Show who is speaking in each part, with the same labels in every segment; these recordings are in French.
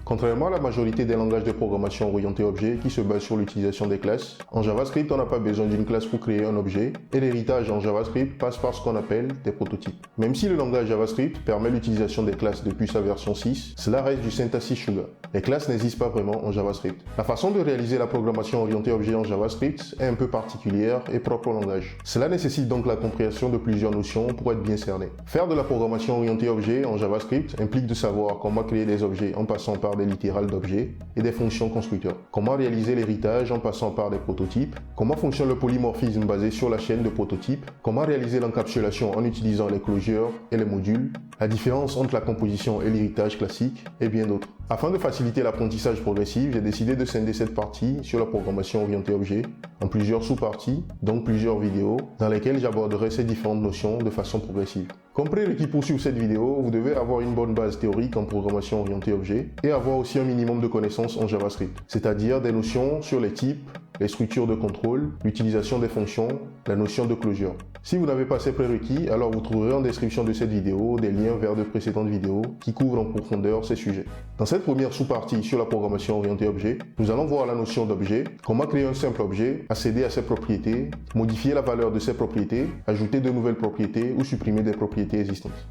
Speaker 1: Contrairement à la majorité des langages de programmation orientés objets qui se basent sur l'utilisation des classes, en JavaScript, on n'a pas besoin d'une classe pour créer un objet et l'héritage en JavaScript passe par ce qu'on appelle des prototypes. Même si le langage JavaScript permet l'utilisation des classes depuis sa version 6, cela reste du syntaxis Sugar. Les classes n'existent pas vraiment en JavaScript. La façon de réaliser la programmation orientée objet en JavaScript est un peu particulière et propre au langage. Cela nécessite donc la compréhension de plusieurs notions pour être bien cerné. Faire de la programmation orientée objet en JavaScript implique de savoir comment créer des objets en passant par des littérales d'objets et des fonctions constructeurs. Comment réaliser l'héritage en passant par des prototypes. Comment fonctionne le polymorphisme basé sur la chaîne de prototypes. Comment réaliser l'encapsulation en utilisant les closures et les modules. La différence entre la composition et l'héritage classique et bien d'autres. Afin de faciliter l'apprentissage progressif, j'ai décidé de scinder cette partie sur la programmation orientée objet en plusieurs sous-parties, donc plusieurs vidéos, dans lesquelles j'aborderai ces différentes notions de façon progressive. Comme prérequis pour suivre cette vidéo, vous devez avoir une bonne base théorique en programmation orientée objet et avoir aussi un minimum de connaissances en JavaScript, c'est-à-dire des notions sur les types, les structures de contrôle, l'utilisation des fonctions, la notion de closure. Si vous n'avez pas ces prérequis, alors vous trouverez en description de cette vidéo des liens vers de précédentes vidéos qui couvrent en profondeur ces sujets. Dans cette première sous-partie sur la programmation orientée objet, nous allons voir la notion d'objet, comment créer un simple objet, accéder à ses propriétés, modifier la valeur de ses propriétés, ajouter de nouvelles propriétés ou supprimer des propriétés existantes.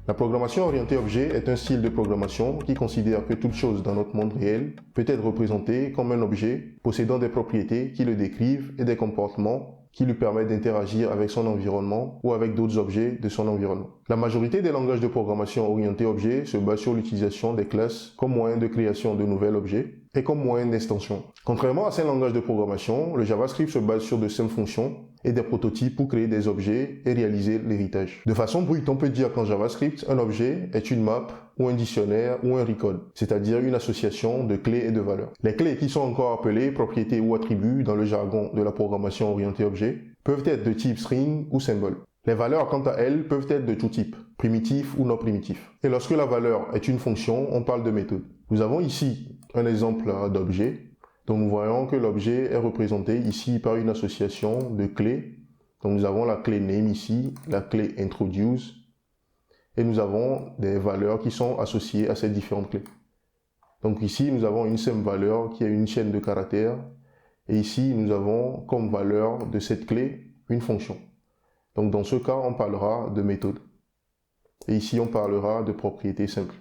Speaker 1: La programmation orientée objet est un style de programmation qui considère que toute chose dans notre monde réel peut être représentée comme un objet possédant des propriétés qui le décrivent et des comportements qui lui permettent d'interagir avec son environnement ou avec d'autres objets de son environnement. La majorité des langages de programmation orientés objets se basent sur l'utilisation des classes comme moyen de création de nouveaux objets et comme moyen d'extension. Contrairement à ces langages de programmation, le JavaScript se base sur de simples fonctions et des prototypes pour créer des objets et réaliser l'héritage. De façon brute, on peut dire qu'en JavaScript, un objet est une map ou un dictionnaire ou un record, c'est-à-dire une association de clés et de valeurs. Les clés, qui sont encore appelées propriétés ou attributs dans le jargon de la programmation orientée objet, peuvent être de type string ou symbole. Les valeurs, quant à elles, peuvent être de tout type, primitif ou non primitif. Et lorsque la valeur est une fonction, on parle de méthode. Nous avons ici un exemple d'objet. Donc nous voyons que l'objet est représenté ici par une association de clés. Donc nous avons la clé name ici, la clé introduce, et nous avons des valeurs qui sont associées à ces différentes clés. Donc ici nous avons une simple valeur qui est une chaîne de caractères, et ici nous avons comme valeur de cette clé une fonction. Donc dans ce cas on parlera de méthode. Et ici on parlera de propriété simple.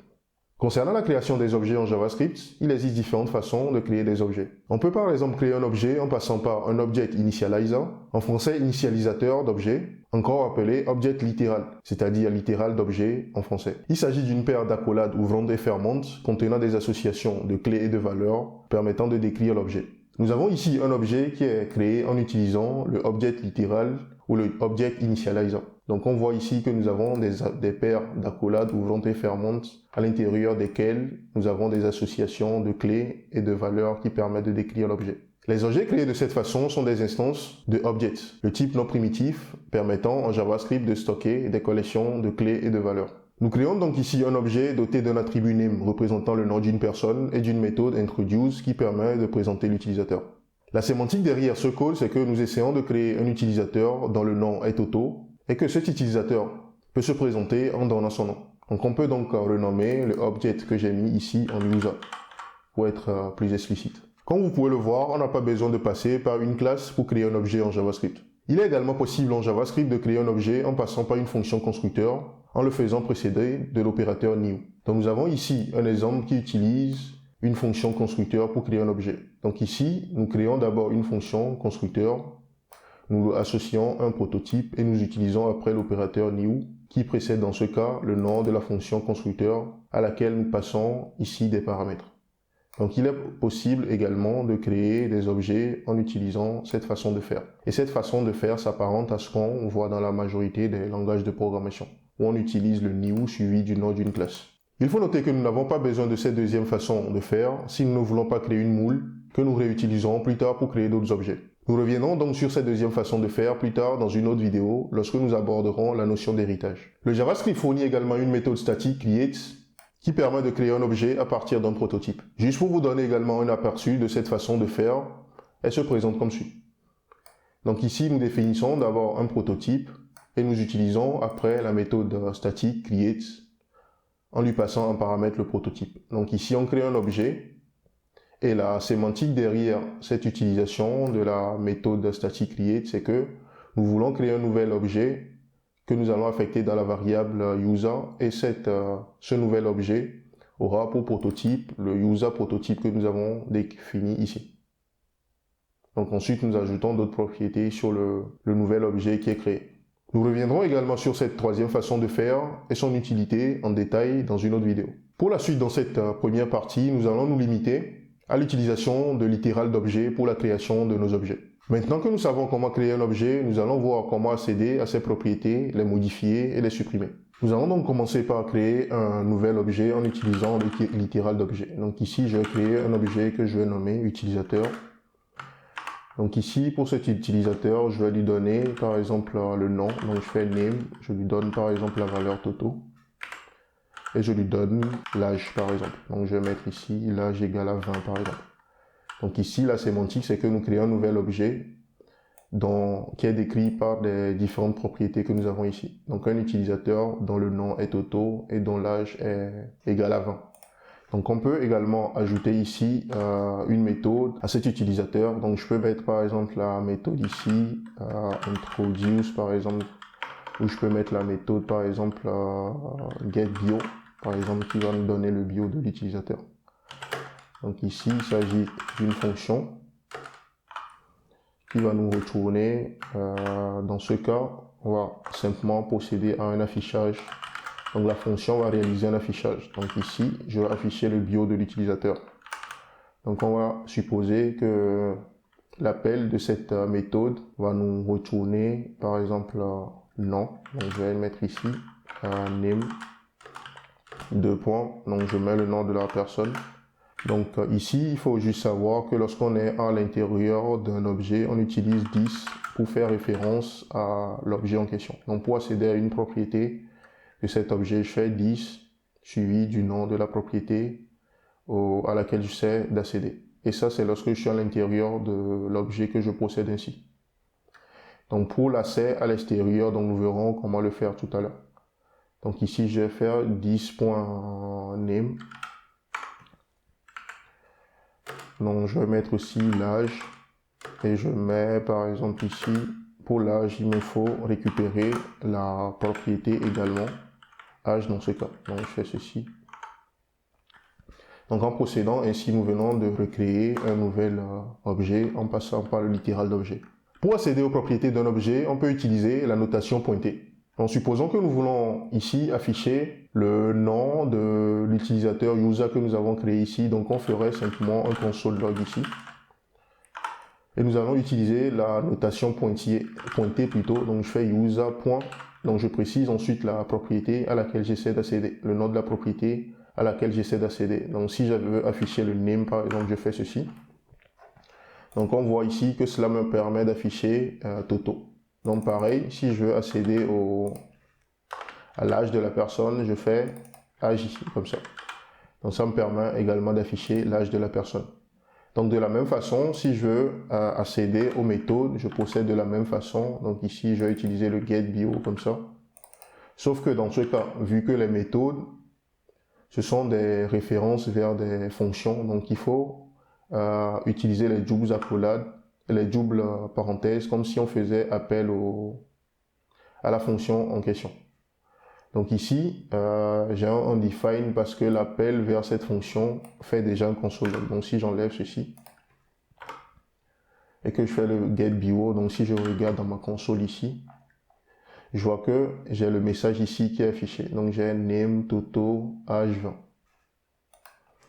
Speaker 1: Concernant la création des objets en JavaScript, il existe différentes façons de créer des objets. On peut par exemple créer un objet en passant par un Object Initializer, en français initialisateur d'objet, encore appelé Object Littéral, c'est-à-dire littéral d'objet en français. Il s'agit d'une paire d'accolades ouvrantes et fermantes contenant des associations de clés et de valeurs permettant de décrire l'objet. Nous avons ici un objet qui est créé en utilisant le Object Littéral ou le Object Initializer. Donc on voit ici que nous avons des paires d'accolades ouvrantes et fermantes à l'intérieur desquelles nous avons des associations de clés et de valeurs qui permettent de décrire l'objet. Les objets créés de cette façon sont des instances de objects, le type non primitif permettant en JavaScript de stocker des collections de clés et de valeurs. Nous créons donc ici un objet doté d'un attribut name représentant le nom d'une personne et d'une méthode introduce qui permet de présenter l'utilisateur. La sémantique derrière ce call, c'est que nous essayons de créer un utilisateur dont le nom est auto et que cet utilisateur peut se présenter en donnant son nom. Donc on peut donc renommer le object que j'ai mis ici en user pour être plus explicite. Comme vous pouvez le voir, on n'a pas besoin de passer par une classe pour créer un objet en JavaScript. Il est également possible en JavaScript de créer un objet en passant par une fonction constructeur en le faisant précéder de l'opérateur new. Donc nous avons ici un exemple qui utilise une fonction constructeur pour créer un objet. Donc ici, nous créons d'abord une fonction constructeur, nous associons un prototype et nous utilisons après l'opérateur new qui précède dans ce cas le nom de la fonction constructeur à laquelle nous passons ici des paramètres. Donc il est possible également de créer des objets en utilisant cette façon de faire. Et cette façon de faire s'apparente à ce qu'on voit dans la majorité des langages de programmation, où on utilise le new suivi du nom d'une classe. Il faut noter que nous n'avons pas besoin de cette deuxième façon de faire si nous ne voulons pas créer une moule que nous réutiliserons plus tard pour créer d'autres objets. Nous reviendrons donc sur cette deuxième façon de faire plus tard dans une autre vidéo lorsque nous aborderons la notion d'héritage. Le JavaScript fournit également une méthode statique create qui permet de créer un objet à partir d'un prototype. Juste pour vous donner également un aperçu de cette façon de faire, elle se présente comme suit. Donc ici, nous définissons d'abord un prototype et nous utilisons après la méthode statique create en lui passant en paramètre le prototype. Donc ici, on crée un objet et la sémantique derrière cette utilisation de la méthode static create, c'est que nous voulons créer un nouvel objet que nous allons affecter dans la variable user et ce nouvel objet aura pour prototype le user prototype que nous avons défini ici. Donc ensuite, nous ajoutons d'autres propriétés sur le nouvel objet qui est créé. Nous reviendrons également sur cette troisième façon de faire et son utilité en détail dans une autre vidéo. Pour la suite, dans cette première partie, nous allons nous limiter à l'utilisation de littéral d'objets pour la création de nos objets. Maintenant que nous savons comment créer un objet, nous allons voir comment accéder à ses propriétés, les modifier et les supprimer. Nous allons donc commencer par créer un nouvel objet en utilisant le littéral d'objet. Donc ici, je vais créer un objet que je vais nommer utilisateur. Donc ici, pour cet utilisateur, je vais lui donner par exemple le nom. Donc je fais name, je lui donne par exemple la valeur Toto. Et je lui donne l'âge par exemple. Donc je vais mettre ici l'âge égal à 20 par exemple. Donc ici, la sémantique, c'est que nous créons un nouvel objet qui est décrit par des différentes propriétés que nous avons ici. Donc un utilisateur dont le nom est Toto et dont l'âge est égal à 20. Donc on peut également ajouter ici une méthode à cet utilisateur. Donc je peux mettre par exemple la méthode ici, introduce par exemple, ou je peux mettre la méthode par exemple getBio, par exemple, qui va nous donner le bio de l'utilisateur. Donc ici, il s'agit d'une fonction qui va nous retourner, dans ce cas, on va simplement procéder à un affichage. Donc la fonction va réaliser un affichage. Donc ici, je vais afficher le bio de l'utilisateur. Donc on va supposer que l'appel de cette méthode va nous retourner par exemple nom. Donc je vais mettre ici name, deux points. Donc je mets le nom de la personne. Donc ici, il faut juste savoir que lorsqu'on est à l'intérieur d'un objet, on utilise 10 pour faire référence à l'objet en question. Donc pour accéder à une propriété de cet objet, je fais 10 suivi du nom de la propriété à laquelle je sais d'accéder. Et ça, c'est lorsque je suis à l'intérieur de l'objet que je possède ainsi. Donc pour l'accès à l'extérieur, donc nous verrons comment le faire tout à l'heure. Donc ici, je vais faire 10.name. Donc je vais mettre aussi l'âge et je mets par exemple ici, pour l'âge, il me faut récupérer la propriété également, âge dans ce cas. Donc je fais ceci. Donc en procédant ainsi, nous venons de recréer un nouvel objet en passant par le littéral d'objet. Pour accéder aux propriétés d'un objet, on peut utiliser la notation pointée. Donc supposons que nous voulons ici afficher le nom de l'utilisateur user que nous avons créé ici. Donc on ferait simplement un console log ici. Et nous allons utiliser la notation pointée plutôt. Donc je fais user. Donc je précise ensuite la propriété à laquelle j'essaie d'accéder, le nom de la propriété à laquelle j'essaie d'accéder. Donc si je veux afficher le name par exemple, je fais ceci. Donc on voit ici que cela me permet d'afficher Toto. Donc pareil, si je veux accéder à l'âge de la personne, je fais âge ici, comme ça. Donc ça me permet également d'afficher l'âge de la personne. Donc de la même façon, si je veux accéder aux méthodes, je procède de la même façon. Donc ici, je vais utiliser le getBio comme ça. Sauf que dans ce cas, vu que les méthodes, ce sont des références vers des fonctions, donc il faut utiliser les doubles accolades, les doubles parenthèses, comme si on faisait appel à la fonction en question. Donc ici, j'ai un undefined parce que l'appel vers cette fonction fait déjà un console log. Donc si j'enlève ceci et que je fais le getBio, donc si je regarde dans ma console ici, je vois que j'ai le message ici qui est affiché. Donc j'ai name, Toto, âge 20.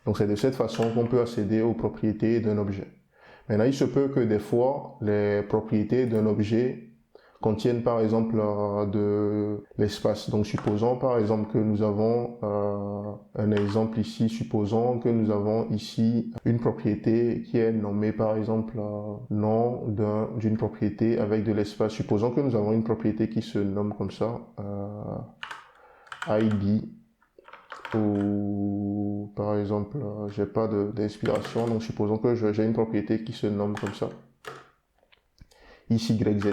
Speaker 1: Donc c'est de cette façon qu'on peut accéder aux propriétés d'un objet. Maintenant, il se peut que des fois, les propriétés d'un objet contiennent par exemple de l'espace. Donc supposons par exemple que nous avons un exemple ici, supposons que nous avons ici une propriété qui est nommée par exemple nom d'une propriété avec de l'espace. Supposons que nous avons une propriété qui se nomme comme ça, ID, ou par exemple j'ai pas d'inspiration, donc supposons que j'ai une propriété qui se nomme comme ça, ici YZ.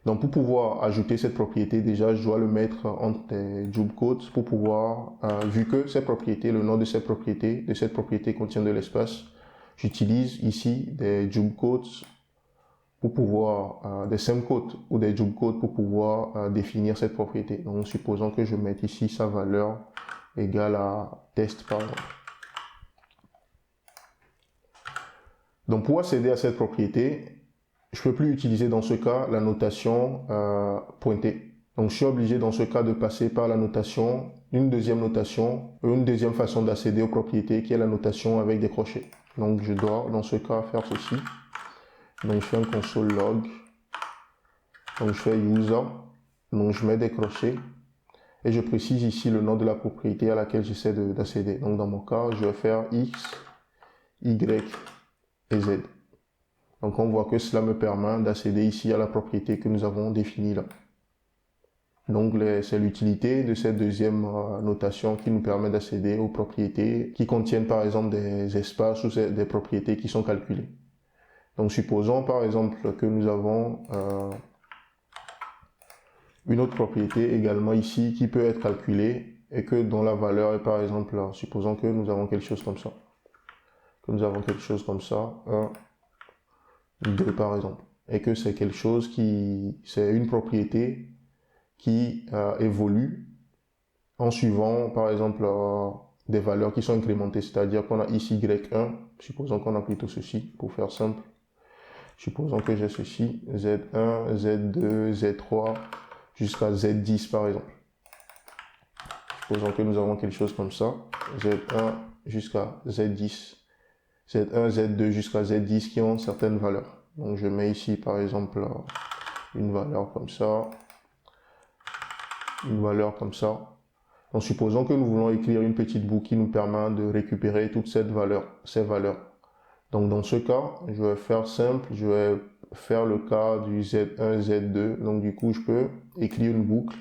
Speaker 1: Donc pour pouvoir ajouter cette propriété, déjà je dois le mettre entre des job codes pour pouvoir, vu que cette propriété, le nom de cette propriété contient de l'espace, j'utilise ici des job codes pour pouvoir, des semcodes ou des job codes pour pouvoir définir cette propriété. Donc supposons que je mette ici sa valeur égale à test par exemple. Donc pour accéder à cette propriété, je ne peux plus utiliser dans ce cas la notation pointée. Donc je suis obligé dans ce cas de passer par la notation, une deuxième façon d'accéder aux propriétés qui est la notation avec des crochets. Donc je dois dans ce cas faire ceci. Donc je fais un console log, donc je fais user, donc je mets des crochets et je précise ici le nom de la propriété à laquelle j'essaie d'accéder. Donc dans mon cas, je vais faire x, y et z. Donc on voit que cela me permet d'accéder ici à la propriété que nous avons définie là. Donc c'est l'utilité de cette deuxième notation qui nous permet d'accéder aux propriétés qui contiennent par exemple des espaces ou des propriétés qui sont calculées. Donc supposons par exemple que nous avons une autre propriété également ici qui peut être calculée et que dont la valeur est par exemple, supposons que nous avons quelque chose comme ça. Un, 2 par exemple, et que c'est quelque chose c'est une propriété qui évolue en suivant par exemple des valeurs qui sont incrémentées, c'est-à-dire qu'on a ici y1, supposons qu'on a plutôt ceci, pour faire simple, supposons que j'ai ceci, z1, z2, z3, jusqu'à z10 par exemple. Supposons que nous avons quelque chose comme ça, z1 jusqu'à z10, z1, z2 jusqu'à z10 qui ont certaines valeurs. Donc je mets ici par exemple une valeur comme ça, une valeur comme ça. Donc supposons que nous voulons écrire une petite boucle qui nous permet de récupérer toutes ces valeurs. Donc dans ce cas, je vais faire simple, je vais faire le cas du Z1, Z2. Donc du coup, je peux écrire une boucle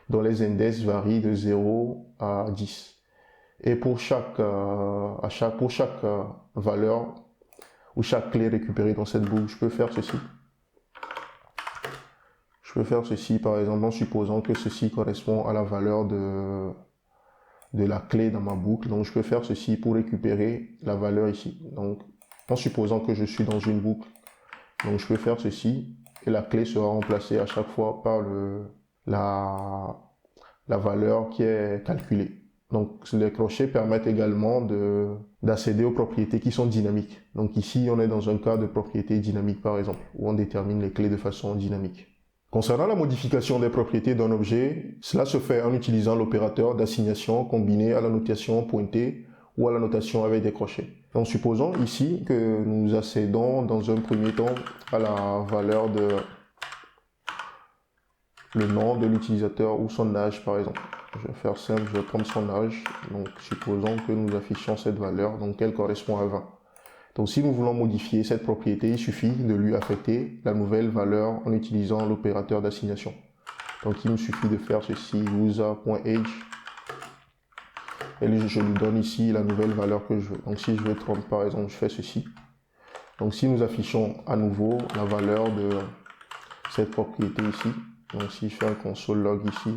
Speaker 1: dont les index varient de 0 à 10. Et pour chaque valeur ou chaque clé récupérée dans cette boucle, je peux faire ceci. Je peux faire ceci par exemple en supposant que ceci correspond à la valeur de la clé dans ma boucle. Donc je peux faire ceci pour récupérer la valeur ici. Donc en supposant que je suis dans une boucle, donc je peux faire ceci et la clé sera remplacée à chaque fois par la valeur qui est calculée. Donc les crochets permettent également d'accéder aux propriétés qui sont dynamiques. Donc ici on est dans un cas de propriété dynamique par exemple, où on détermine les clés de façon dynamique. Concernant la modification des propriétés d'un objet, cela se fait en utilisant l'opérateur d'assignation combiné à la notation pointée ou à la notation avec des crochets. Donc supposons ici que nous accédons dans un premier temps à la valeur de le nom de l'utilisateur ou son âge par exemple. Je vais faire simple, je vais prendre son âge. Donc supposons que nous affichons cette valeur, donc elle correspond à 20. Donc si nous voulons modifier cette propriété, il suffit de lui affecter la nouvelle valeur en utilisant l'opérateur d'assignation. Donc il me suffit de faire ceci, user.age, et je lui donne ici la nouvelle valeur que je veux. Donc si je veux 30 par exemple, je fais ceci. Donc si nous affichons à nouveau la valeur de cette propriété ici, donc si je fais un console log ici,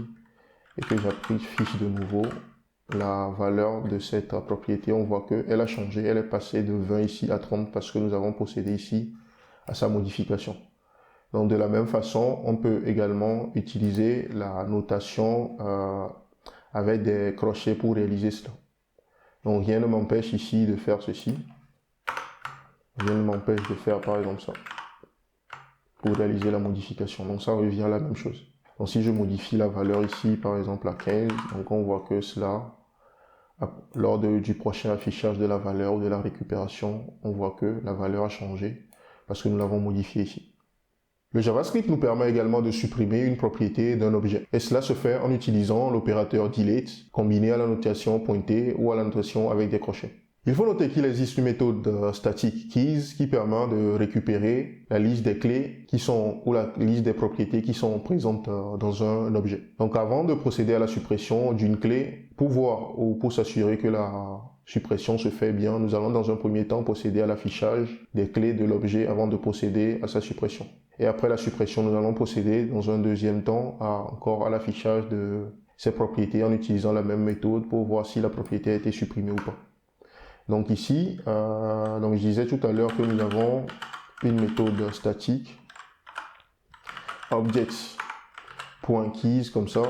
Speaker 1: et que j'affiche de nouveau la valeur de cette propriété, on voit qu'elle a changé, elle est passée de 20 ici à 30 parce que nous avons procédé ici à sa modification. Donc de la même façon, on peut également utiliser la notation avec des crochets pour réaliser cela. Donc rien ne m'empêche ici de faire ceci. Rien ne m'empêche de faire par exemple ça pour réaliser la modification. Donc ça revient à la même chose. Donc si je modifie la valeur ici par exemple à 15, donc on voit que cela, lors du prochain affichage de la valeur ou de la récupération, on voit que la valeur a changé parce que nous l'avons modifié ici. Le JavaScript nous permet également de supprimer une propriété d'un objet. Et cela se fait en utilisant l'opérateur delete combiné à la notation pointée ou à la notation avec des crochets. Il faut noter qu'il existe une méthode static keys qui permet de récupérer la liste des clés ou la liste des propriétés qui sont présentes dans un objet. Donc avant de procéder à la suppression d'une clé, pour voir ou pour s'assurer que la suppression se fait bien, nous allons dans un premier temps procéder à l'affichage des clés de l'objet avant de procéder à sa suppression. Et après la suppression, nous allons procéder dans un deuxième temps encore à l'affichage de ces propriétés en utilisant la même méthode pour voir si la propriété a été supprimée ou pas. Donc ici, donc je disais tout à l'heure que nous avons une méthode statique, objects.keys comme ça,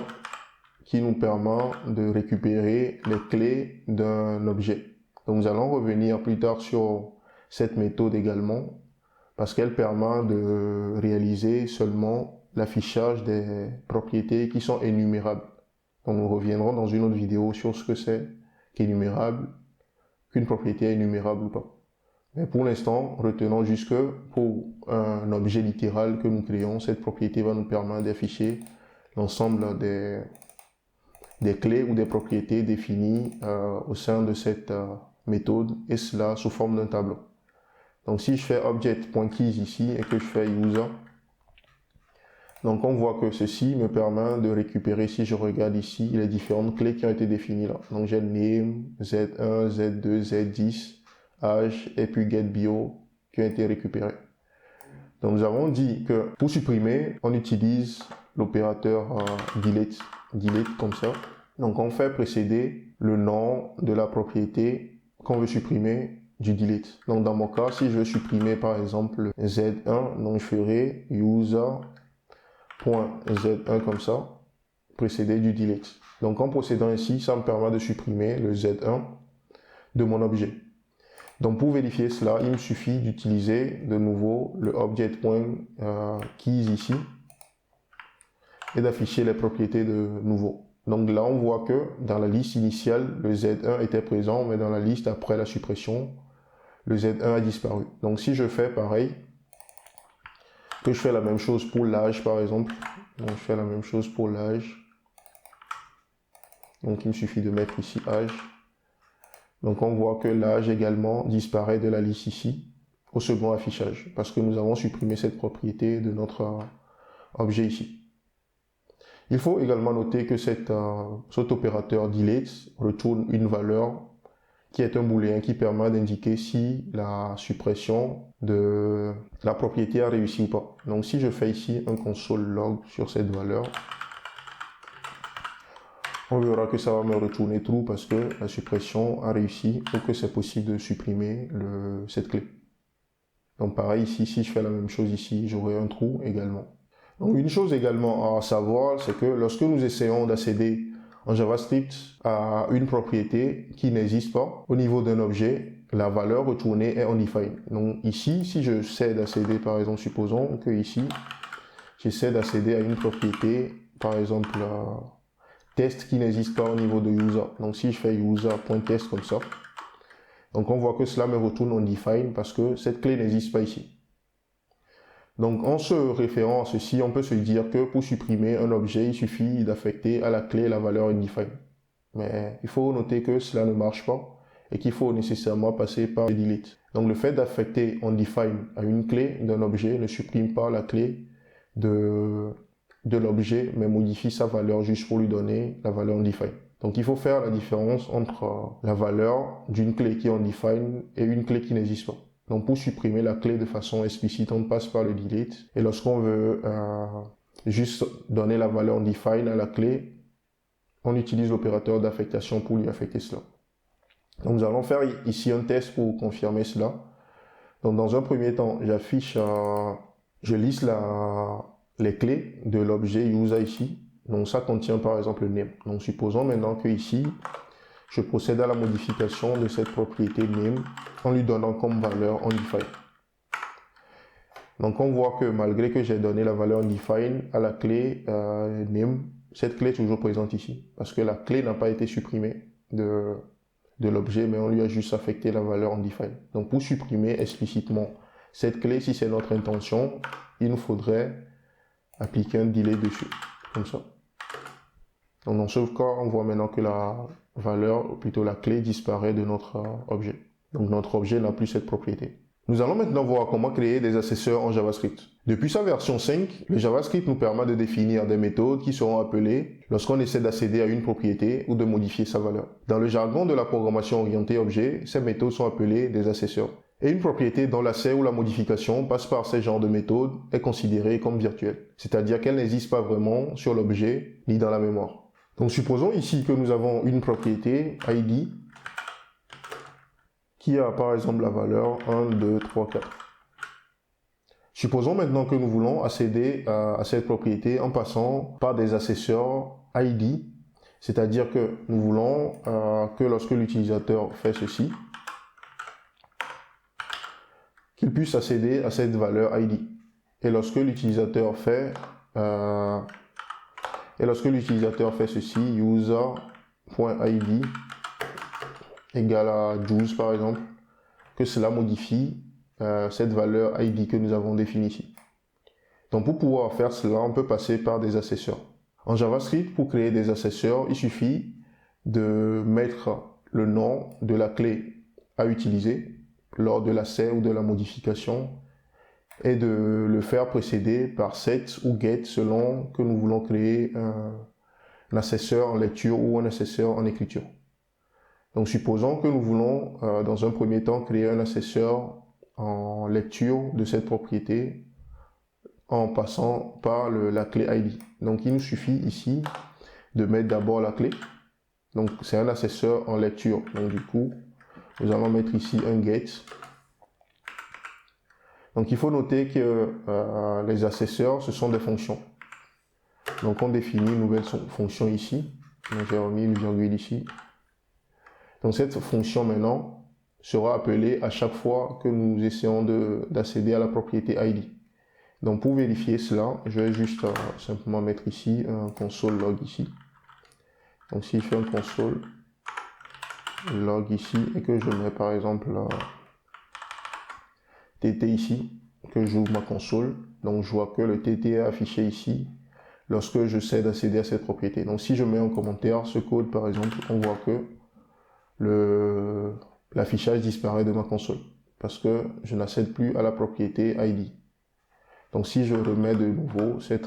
Speaker 1: qui nous permet de récupérer les clés d'un objet. Donc nous allons revenir plus tard sur cette méthode également, parce qu'elle permet de réaliser seulement l'affichage des propriétés qui sont énumérables. Donc nous reviendrons dans une autre vidéo sur ce que c'est qu'énumérable, qu'une propriété est énumérable ou pas. Mais pour l'instant, retenons juste que pour un objet littéral que nous créons, cette propriété va nous permettre d'afficher l'ensemble des clés ou des propriétés définies au sein de cette méthode, et cela sous forme d'un tableau. Donc si je fais object.keys ici et que je fais user, donc on voit que ceci me permet de récupérer, si je regarde ici, les différentes clés qui ont été définies là. Donc j'ai name, Z1, Z2, Z10, âge et puis getBio qui ont été récupérés. Donc nous avons dit que pour supprimer, on utilise l'opérateur delete comme ça. Donc on fait précéder le nom de la propriété qu'on veut supprimer du delete. Donc dans mon cas, si je veux supprimer par exemple Z1, donc je ferai user.z1 comme ça, précédé du delete. Donc en procédant ainsi, ça me permet de supprimer le Z1 de mon objet. Donc pour vérifier cela, il me suffit d'utiliser de nouveau le object.keys ici et d'afficher les propriétés de nouveau. Donc là, on voit que dans la liste initiale, le Z1 était présent, mais dans la liste après la suppression, le Z1 a disparu. Donc si je fais pareil, que je fais la même chose pour l'âge par exemple, donc je fais la même chose pour l'âge. Donc il me suffit de mettre ici âge. Donc on voit que l'âge également disparaît de la liste ici, au second affichage, parce que nous avons supprimé cette propriété de notre objet ici. Il faut également noter que cet opérateur delete retourne une valeur qui est un booléen qui permet d'indiquer si la suppression de la propriété a réussi ou pas. Donc si je fais ici un console log sur cette valeur, on verra que ça va me retourner true parce que la suppression a réussi ou que c'est possible de supprimer cette clé. Donc pareil ici, si je fais la même chose ici, j'aurai un true également. Donc une chose également à savoir, c'est que lorsque nous essayons d'accéder en JavaScript à une propriété qui n'existe pas au niveau d'un objet, la valeur retournée est undefined. Donc ici, si je sais d'accéder, par exemple, supposons que ici, j'essaie d'accéder à une propriété, par exemple, test qui n'existe pas au niveau de user. Donc si je fais user.test comme ça, donc on voit que cela me retourne undefined parce que cette clé n'existe pas ici. Donc en se référant à ceci, on peut se dire que pour supprimer un objet, il suffit d'affecter à la clé la valeur undefined. Mais il faut noter que cela ne marche pas et qu'il faut nécessairement passer par delete. Donc le fait d'affecter undefined à une clé d'un objet ne supprime pas la clé de l'objet, mais modifie sa valeur juste pour lui donner la valeur undefined. Donc il faut faire la différence entre la valeur d'une clé qui est undefined et une clé qui n'existe pas. Donc pour supprimer la clé de façon explicite, on passe par le delete. Et lorsqu'on veut juste donner la valeur undefined à la clé, on utilise l'opérateur d'affectation pour lui affecter cela. Donc nous allons faire ici un test pour confirmer cela. Donc dans un premier temps, j'affiche, je liste les clés de l'objet user ici. Donc ça contient par exemple le name. Donc supposons maintenant que ici, je procède à la modification de cette propriété name en lui donnant comme valeur undefined. Donc on voit que malgré que j'ai donné la valeur undefined à la clé name, cette clé est toujours présente ici parce que la clé n'a pas été supprimée de l'objet, mais on lui a juste affecté la valeur undefined. Donc pour supprimer explicitement cette clé, si c'est notre intention, il nous faudrait appliquer un delete dessus, comme ça. Donc dans ce cas, on voit maintenant que la valeur, ou plutôt la clé, disparaît de notre objet. Donc notre objet n'a plus cette propriété. Nous allons maintenant voir comment créer des accesseurs en JavaScript. Depuis sa version 5, le JavaScript nous permet de définir des méthodes qui seront appelées lorsqu'on essaie d'accéder à une propriété ou de modifier sa valeur. Dans le jargon de la programmation orientée objet, ces méthodes sont appelées des accesseurs. Et une propriété dont l'accès ou la modification passe par ce genre de méthode est considérée comme virtuelle, c'est-à-dire qu'elle n'existe pas vraiment sur l'objet ni dans la mémoire. Donc supposons ici que nous avons une propriété ID qui a par exemple la valeur 1, 2, 3, 4. Supposons maintenant que nous voulons accéder à cette propriété en passant par des accesseurs ID, c'est-à-dire que nous voulons que lorsque l'utilisateur fait ceci, qu'il puisse accéder à cette valeur ID. Et lorsque l'utilisateur fait ceci, user.id égale à 12 par exemple, que cela modifie cette valeur ID que nous avons définie ici. Donc pour pouvoir faire cela, on peut passer par des accesseurs. En JavaScript, pour créer des accesseurs, il suffit de mettre le nom de la clé à utiliser lors de l'accès ou de la modification et de le faire précéder par set ou get selon que nous voulons créer un accesseur en lecture ou un accesseur en écriture. Donc supposons que nous voulons dans un premier temps créer un accesseur en lecture de cette propriété en passant par la clé ID. Donc il nous suffit ici de mettre d'abord la clé. Donc c'est un accesseur en lecture. Donc du coup, nous allons mettre ici un get. Donc il faut noter que les accesseurs, ce sont des fonctions. Donc on définit une nouvelle fonction ici. Donc j'ai remis une virgule ici. Donc cette fonction maintenant sera appelée à chaque fois que nous essayons d'accéder à la propriété ID. Donc pour vérifier cela, je vais juste simplement mettre ici un console log ici. Donc si je fais un console log ici et que je mets par exemple TT ici, que j'ouvre ma console, donc je vois que le TT est affiché ici lorsque j'essaie d'accéder à cette propriété. Donc si je mets en commentaire ce code par exemple, on voit que l'affichage disparaît de ma console parce que je n'accède plus à la propriété ID. Donc si je remets de nouveau cette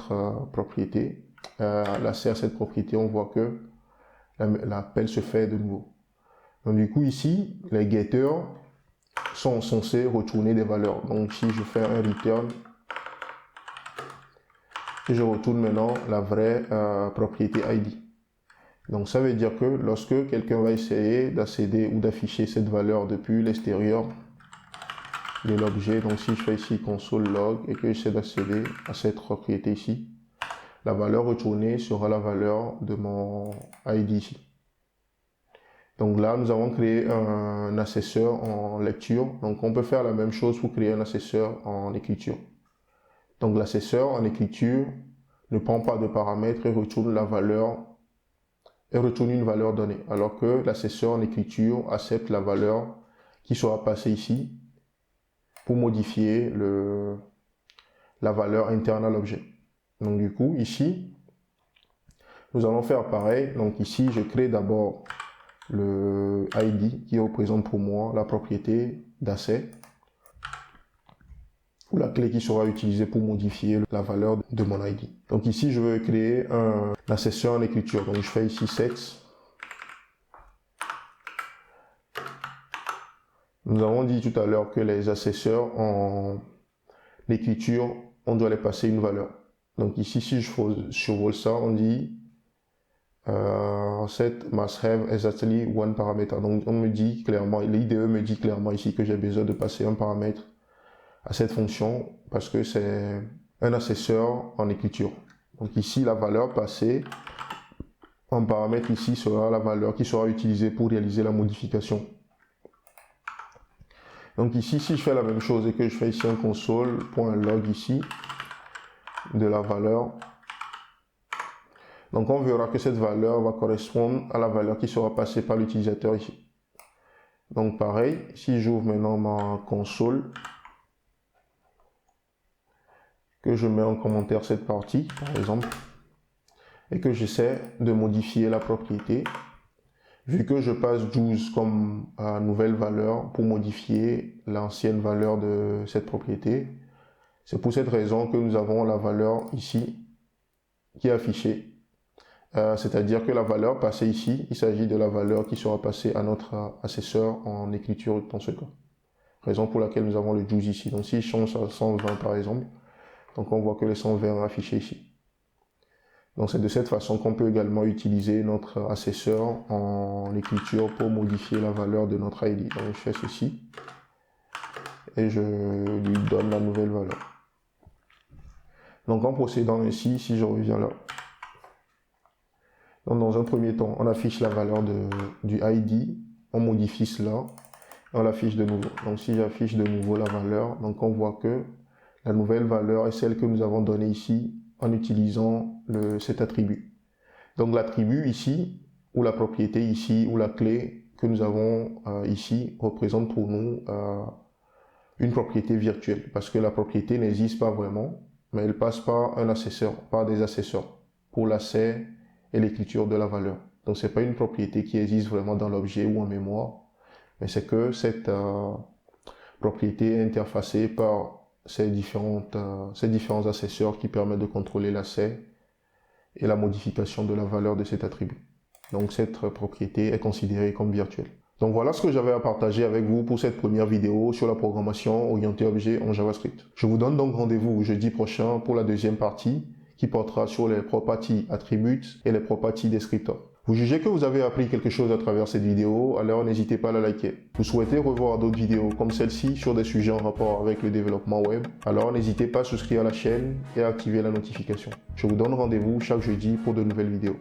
Speaker 1: propriété, l'accès à cette propriété, on voit que l'appel se fait de nouveau. Donc du coup ici, les getters sont censés retourner des valeurs. Donc si je fais un return, je retourne maintenant la vraie propriété ID. Donc ça veut dire que lorsque quelqu'un va essayer d'accéder ou d'afficher cette valeur depuis l'extérieur de l'objet, donc si je fais ici console log et que j'essaie d'accéder à cette propriété ici, la valeur retournée sera la valeur de mon ID ici. Donc là, nous avons créé un accesseur en lecture. Donc on peut faire la même chose pour créer un accesseur en écriture. Donc l'accesseur en écriture ne prend pas de paramètres et retourne une valeur donnée, alors que l'accesseur en écriture accepte la valeur qui sera passée ici pour modifier la valeur interne à l'objet. Donc du coup, ici, nous allons faire pareil. Donc ici, je crée d'abord le ID qui représente pour moi la propriété d'accès ou la clé qui sera utilisée pour modifier la valeur de mon ID. Donc ici, je vais créer un accesseur en écriture. Donc je fais ici set. Nous avons dit tout à l'heure que les accesseurs en écriture, on doit les passer une valeur. Donc ici, si je survole ça, on dit set must have exactly one parameter. Donc on me dit clairement, l'IDE me dit clairement ici que j'ai besoin de passer un paramètre à cette fonction parce que c'est un accesseur en écriture. Donc ici, la valeur passée en paramètre ici sera la valeur qui sera utilisée pour réaliser la modification. Donc ici, si je fais la même chose et que je fais ici un console.log ici de la valeur, donc on verra que cette valeur va correspondre à la valeur qui sera passée par l'utilisateur ici. Donc pareil, si j'ouvre maintenant ma console, que je mets en commentaire cette partie, par exemple, et que j'essaie de modifier la propriété, vu que je passe 12 comme nouvelle valeur pour modifier l'ancienne valeur de cette propriété, c'est pour cette raison que nous avons la valeur ici qui est affichée. C'est-à-dire que la valeur passée ici, il s'agit de la valeur qui sera passée à notre accesseur en écriture dans ce cas. raison pour laquelle nous avons le juice ici. Donc si je change à 120 par exemple, donc on voit que les 120 sont affichés ici. Donc c'est de cette façon qu'on peut également utiliser notre assesseur en écriture pour modifier la valeur de notre ID. Donc je fais ceci et je lui donne la nouvelle valeur. Donc en procédant ainsi, si je reviens là, donc dans un premier temps, on affiche la valeur du ID, on modifie cela, et on l'affiche de nouveau. Donc si j'affiche de nouveau la valeur, donc on voit que la nouvelle valeur est celle que nous avons donnée ici en utilisant cet attribut. Donc l'attribut ici, ou la propriété ici, ou la clé que nous avons ici, représente pour nous une propriété virtuelle, parce que la propriété n'existe pas vraiment, mais elle passe par un assesseur, par des assesseurs, pour l'accès et l'écriture de la valeur. Donc c'est pas une propriété qui existe vraiment dans l'objet ou en mémoire, mais c'est que cette propriété est interfacée par ces différents assesseurs qui permettent de contrôler l'accès et la modification de la valeur de cet attribut. Donc cette propriété est considérée comme virtuelle. Donc voilà ce que j'avais à partager avec vous pour cette première vidéo sur la programmation orientée objet en JavaScript. Je vous donne donc rendez-vous jeudi prochain pour la deuxième partie qui portera sur les properties attributes et les properties descriptors. Vous jugez que vous avez appris quelque chose à travers cette vidéo, alors n'hésitez pas à la liker. Vous souhaitez revoir d'autres vidéos comme celle-ci sur des sujets en rapport avec le développement web, alors n'hésitez pas à souscrire à la chaîne et à activer la notification. Je vous donne rendez-vous chaque jeudi pour de nouvelles vidéos.